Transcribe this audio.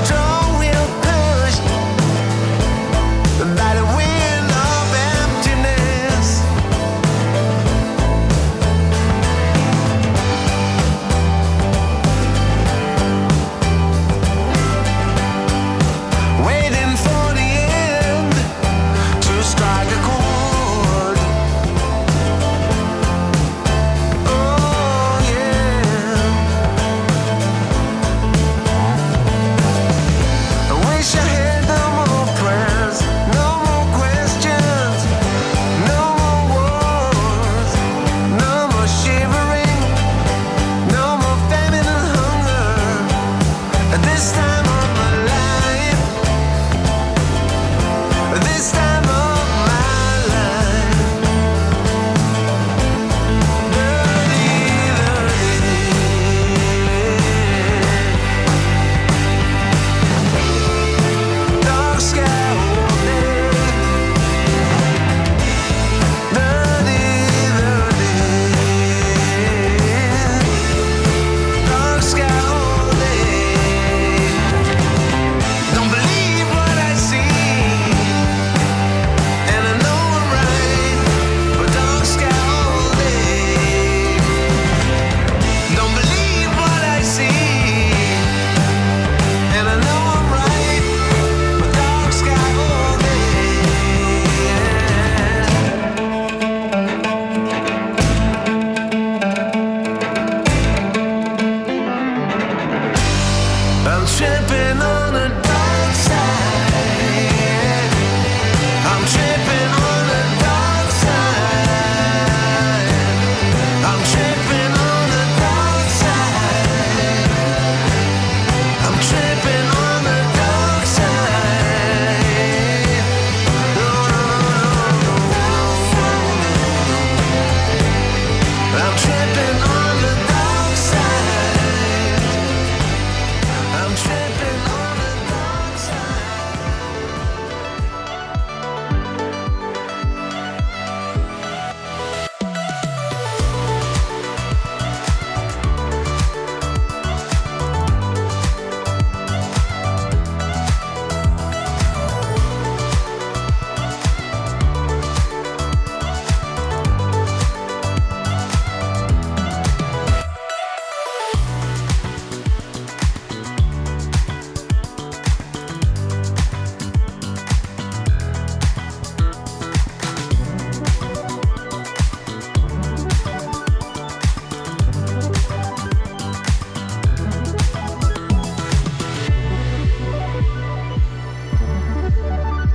strong will push by the wind of emptiness. Waiting for the end to strike a chord. Oh yeah. I wish I had no more prayers, no more questions, no more wars, no more shivering, no more famine and hunger. At this time of my life, at this time of my life, dark sky all day, dark sky all day. Don't believe what I see, and I know I'm right, but dark sky all day. Don't believe what I see, and I know I'm right, but dark sky all day. I'm tripping on a